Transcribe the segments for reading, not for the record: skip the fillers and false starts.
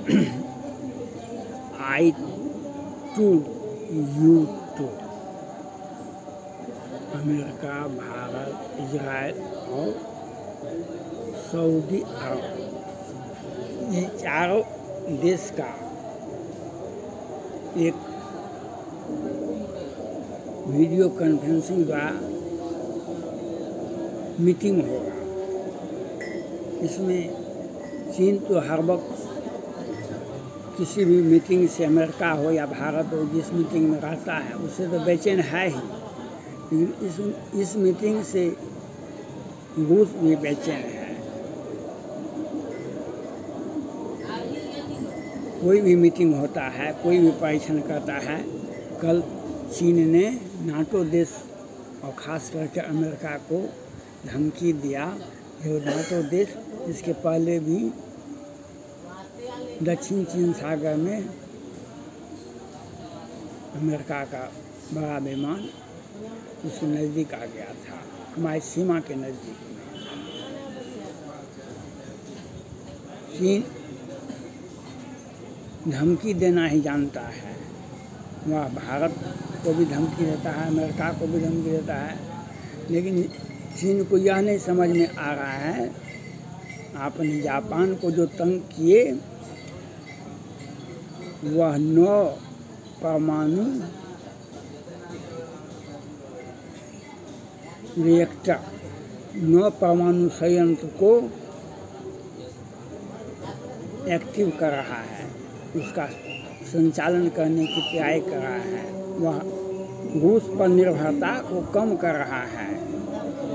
I to you to America, Bharat, Israel और Saudi अरब, ये चारों देश का एक वीडियो कॉन्फ्रेंसिंग द्वारा मीटिंग होगा। इसमें चीन तो हर वक्त किसी भी मीटिंग से, अमेरिका हो या भारत हो, जिस मीटिंग में रहता है उससे तो बेचैन है ही, लेकिन इस मीटिंग से रूस भी बेचैन है। कोई भी मीटिंग होता है, कोई भी परीक्षण करता है। कल चीन ने नाटो देश और ख़ास करके अमेरिका को धमकी दिया। जो नाटो देश जिसके पहले भी दक्षिण चीन सागर में अमेरिका का बड़ा विमान उसके नज़दीक आ गया था, हमारी सीमा के नज़दीक में। चीन धमकी देना ही जानता है। वह भारत को भी धमकी देता है, अमेरिका को भी धमकी देता है, लेकिन चीन को यह नहीं समझ में आ रहा है। आपने जापान को जो तंग किए, वह 9 परमाणु रिएक्टर, 9 परमाणु संयंत्र को एक्टिव कर रहा है, उसका संचालन करने की तैयारी कर रहा है। वह रूस पर निर्भरता को कम कर रहा है,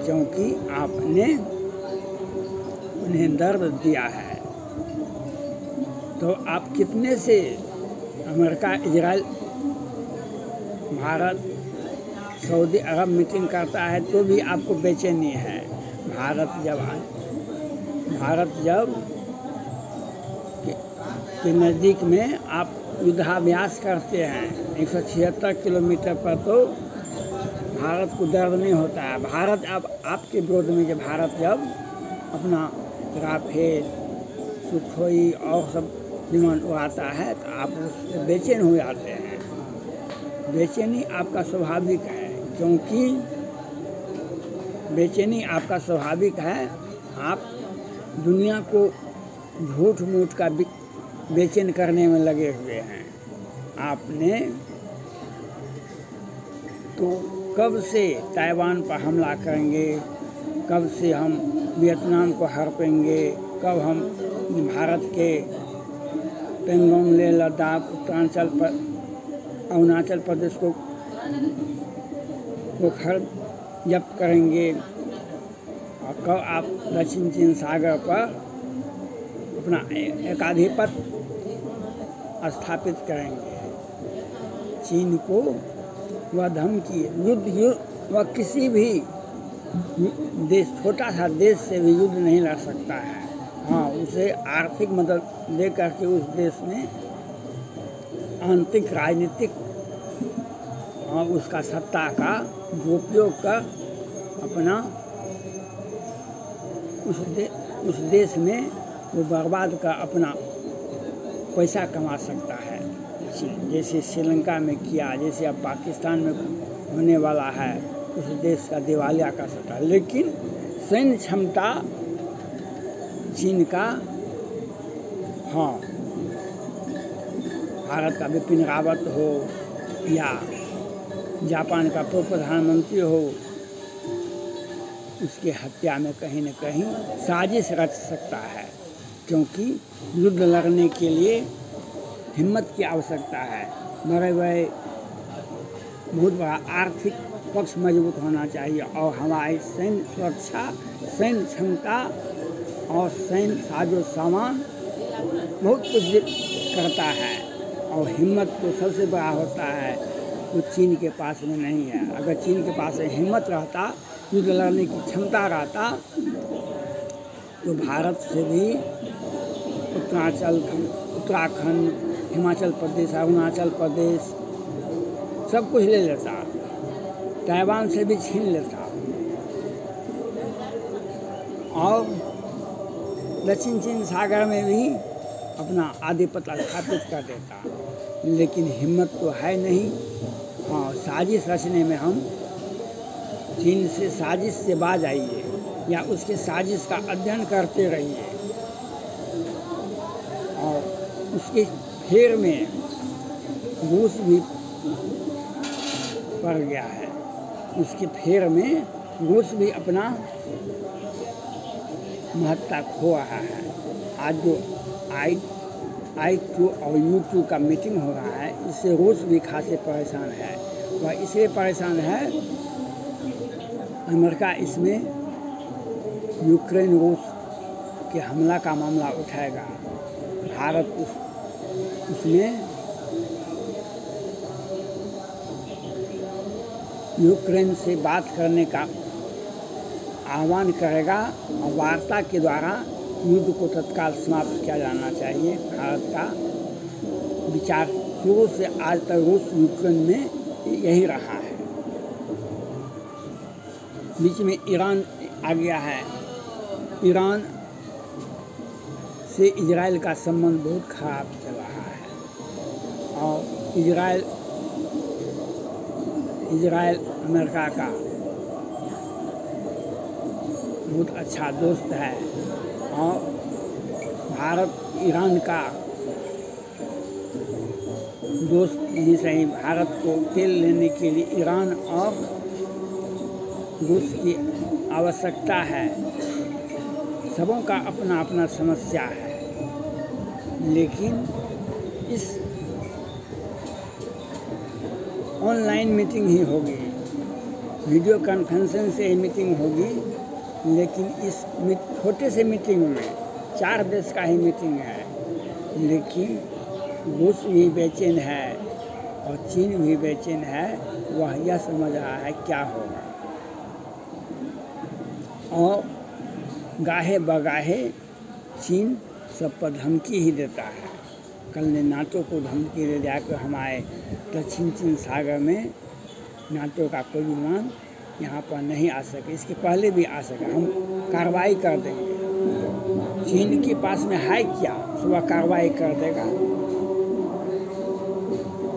क्योंकि आपने उन्हें दर्द दिया है। तो आप कितने से अमेरिका, इजराइल, भारत, सऊदी अरब मीटिंग करता है तो भी आपको बेचैनी है। भारत जब के नज़दीक में आप युद्धाभ्यास करते हैं 176 किलोमीटर पर, तो भारत को दर्द नहीं होता है। भारत आपके विरोध में, जब भारत जब अपना राफेल, सुखोई और सब विमान उड़ाता है तो आप उससे बेचैन हो जाते हैं। बेचैनी आपका स्वाभाविक है, क्योंकि बेचैनी आपका स्वाभाविक है। आप दुनिया को झूठ मूठ का बेचैन करने में लगे हुए हैं। आपने तो कब से ताइवान पर हमला करेंगे, कब से हम वियतनाम को हड़पेंगे, कब हम भारत के पेंगोंग, लेह लद्दाख, उत्तरांचल पर अरुणाचल प्रदेश को खर जब्त करेंगे, और कब आप दक्षिण चीन सागर पर अपना एकाधिपत्य स्थापित करेंगे। चीन को वह धमकी, युद्ध वह किसी भी देश, छोटा सा देश से भी युद्ध नहीं लड़ सकता है। हाँ, उसे आर्थिक मदद दे करके उस देश में आंतरिक राजनीतिक और उसका सत्ता का दुरुपयोग कर अपना उस देश में वो बर्बाद कर अपना पैसा कमा सकता है। जैसे श्रीलंका में किया, जैसे अब पाकिस्तान में होने वाला है, उस देश का दिवालिया कर सकता है। लेकिन सैन्य क्षमता चीन का, हाँ, भारत का विपिन रावत हो या जापान का पूर्व प्रधानमंत्री हो, उसके हत्या में कहीं न कहीं साजिश रच सकता है, क्योंकि युद्ध लड़ने के लिए हिम्मत की आवश्यकता है। बड़े बड़े बहुत बड़ा आर्थिक पक्ष मजबूत होना चाहिए, और हमारी सैन्य सुरक्षा, सैन्य क्षमता और सैन्य साजो सामान बहुत कुछ करता है, और हिम्मत तो सबसे बड़ा होता है, तो चीन के पास में नहीं है। अगर चीन के पास हिम्मत रहता, युद्ध लड़ने की क्षमता रहता, तो भारत से भी उत्तराखंड, हिमाचल प्रदेश, अरुणाचल प्रदेश सब कुछ ले लेता, ताइवान से भी छीन लेता, और दक्षिण चीन सागर में भी अपना आधिपत्य स्थापित कर देता, लेकिन हिम्मत तो है नहीं। हाँ, साजिश रचने में हम चीन से साजिश से बाज आइए या उसके साजिश का अध्ययन करते रहिए और उसके फेर में रूस भी पड़ गया है। उसके फेर में रूस भी अपना महत्ता खो रहा है। आज जो I2 और U2 का मीटिंग हो रहा है, इससे रूस भी खासे परेशान है। वह इसलिए परेशान है, अमेरिका इसमें यूक्रेन रूस के हमला का मामला उठाएगा। भारत उसमें यूक्रेन से बात करने का आह्वान करेगा और वार्ता के द्वारा युद्ध को तत्काल समाप्त किया जाना चाहिए। भारत का विचार शुरू से आज तक रूस यूक्रेन में यही रहा है। बीच में ईरान आ गया है। ईरान से इजराइल का संबंध बहुत खराब चल रहा है और इजराइल अमेरिका का बहुत अच्छा दोस्त है और भारत ईरान का दोस्त ही सही। भारत को तेल लेने के लिए ईरान और रूस की आवश्यकता है। सबों का अपना अपना समस्या है, लेकिन इस ऑनलाइन मीटिंग ही होगी, वीडियो कॉन्फ्रेंसिंग से ही मीटिंग होगी। लेकिन इस छोटे से मीटिंग में 4 देश का ही मीटिंग है, लेकिन रूस भी बेचैन है और चीन भी बेचैन है। वह यह समझ रहा है क्या होगा और गाहे बगाहे चीन सब पर धमकी ही देता है। कल ने नाटो को धमकी दे दिया कि हमारे दक्षिण चीन सागर में नाटो का कोई विमान यहाँ पर नहीं आ सके, इसके पहले भी आ सके, हम कार्रवाई कर देंगे। चीन के पास में है क्या, वह कार्रवाई कर देगा।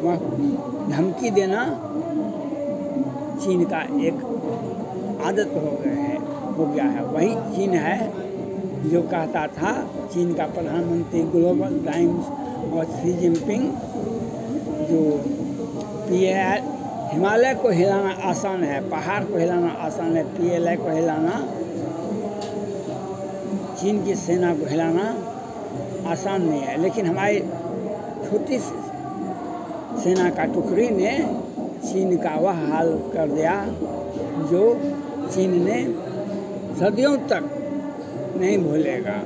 वह धमकी देना चीन का एक आदत हो गया है। वही चीन है जो कहता था, चीन का प्रधानमंत्री ग्लोबल टाइम्स और शी जिनपिंग जो हिमालय को हिलाना आसान है, पहाड़ को हिलाना आसान है, PLA को हिलाना, चीन की सेना को हिलाना आसान नहीं है। लेकिन हमारी छोटी सेना का टुकड़ी ने चीन का वह हाल कर दिया जो चीन ने सदियों तक नहीं भूलेगा।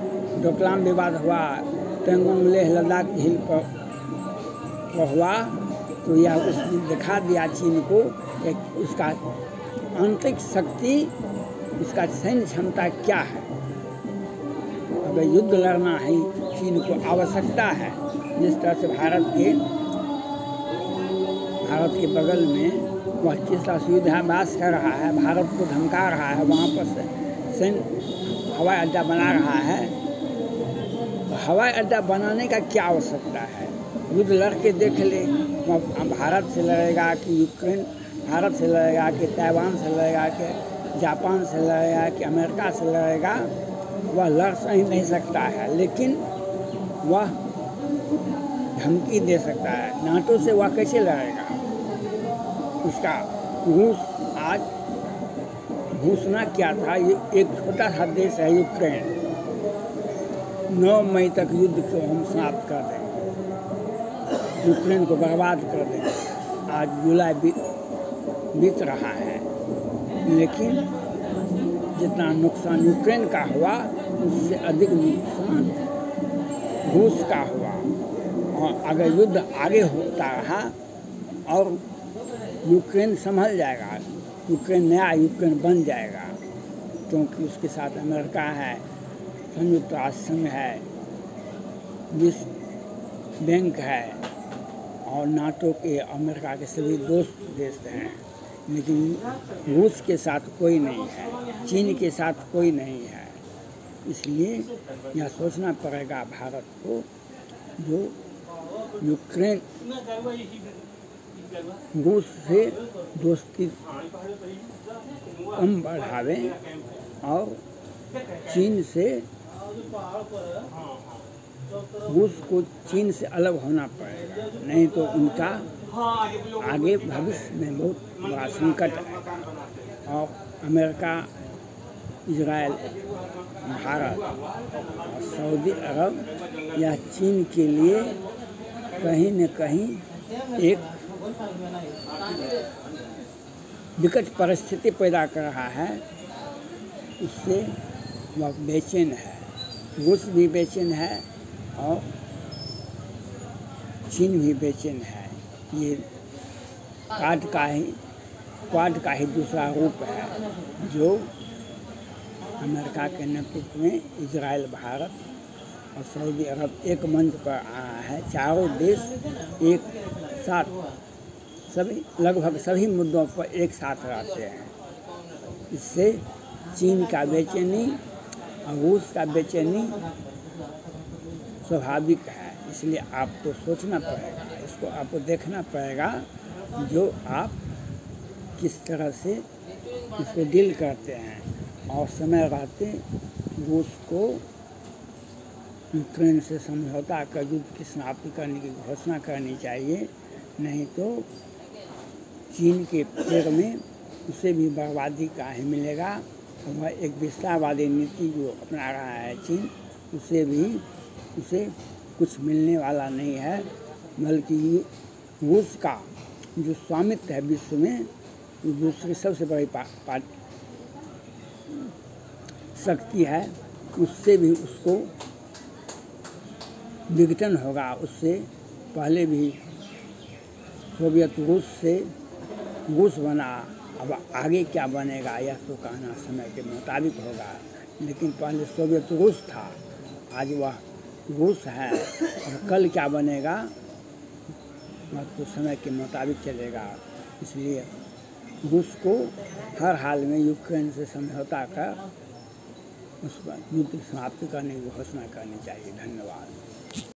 डोकलाम विवाद हुआ, पेंगोंग लेह लद्दाख झील पर हुआ, तो यह उसने दिखा दिया चीन को कि उसका आंतरिक शक्ति, उसका सैन्य क्षमता क्या है। अगर युद्ध लड़ना है चीन को आवश्यकता है, जिस तरह से भारत के बगल में वह किस तरह से युद्धाभ्यास कर रहा है, भारत को धमका रहा है, वहाँ पर सैन्य हवाई अड्डा बना रहा है। तो हवाई अड्डा बनाने का क्या आवश्यकता है? युद्ध लड़ के देख ले, भारत से लड़ेगा कि यूक्रेन, भारत से लड़ेगा कि ताइवान से लड़ेगा कि जापान से लड़ेगा कि अमेरिका से लड़ेगा, वह लड़ ही नहीं सकता है। लेकिन वह धमकी दे सकता है। नाटो से वह कैसे लड़ेगा? उसका रूस आज घोषणा किया था, ये एक छोटा सा देश है यूक्रेन, 9 मई तक युद्ध को हम समाप्त कर देंगे, यूक्रेन को बर्बाद कर देंगे। आज जुलाई बीत रहा है, लेकिन जितना नुकसान यूक्रेन का हुआ उससे अधिक नुकसान रूस का हुआ। और अगर युद्ध आगे होता रहा और यूक्रेन संभल जाएगा, यूक्रेन नया यूक्रेन बन जाएगा, क्योंकि उसके साथ अमेरिका है, संयुक्त राष्ट्र संघ है, विश्व बैंक है और नाटो के अमेरिका के सभी दोस्त देश हैं। लेकिन रूस के साथ कोई नहीं है, चीन के साथ कोई नहीं है। इसलिए यह सोचना पड़ेगा भारत को जो यूक्रेन रूस से दोस्ती कम बढ़ावे और चीन से रूस को चीन से अलग होना पड़ेगा, नहीं तो उनका आगे भविष्य में बहुत बड़ा संकट है। और अमेरिका, इजराइल, भारत और सऊदी अरब या चीन के लिए कहीं न कहीं एक विकट परिस्थिति पैदा कर रहा है। इससे वह बेचैन है, रूस भी बेचैन है और चीन भी बेचैन है। ये क्वाड का ही दूसरा रूप है, जो अमेरिका के नेतृत्व में इजराइल, भारत और सऊदी अरब एक मंच पर आया है। चारों देश एक साथ लगभग सभी मुद्दों पर एक साथ रहते हैं। इससे चीन का बेचैनी और रूस का बेचैनी स्वाभाविक है। इसलिए आपको सोचना पड़ेगा, इसको आपको देखना पड़ेगा, जो आप किस तरह से इसको डील करते हैं। और समय रहते रूस को यूक्रेन से समझौता कर युद्ध की समाप्ति करने की घोषणा करनी चाहिए, नहीं तो चीन के फेर में उसे भी बर्बादी का ही मिलेगा। और वह एक विस्तारवादी नीति जो अपना रहा है चीन, उसे कुछ मिलने वाला नहीं है, बल्कि रूस का जो स्वामित्व है विश्व में, दूसरी सबसे बड़ी शक्ति है, उससे भी उसको विघटन होगा। उससे पहले भी सोवियत रूस बना, अब आगे क्या बनेगा यह तो कहना समय के मुताबिक होगा। लेकिन पहले सोवियत रूस था, आज वह रूस है, और कल क्या बनेगा वह तो समय के मुताबिक चलेगा। इसलिए रूस को हर हाल में यूक्रेन से समझौता कर उस पर युद्ध की समाप्ति करने की घोषणा करनी चाहिए। धन्यवाद।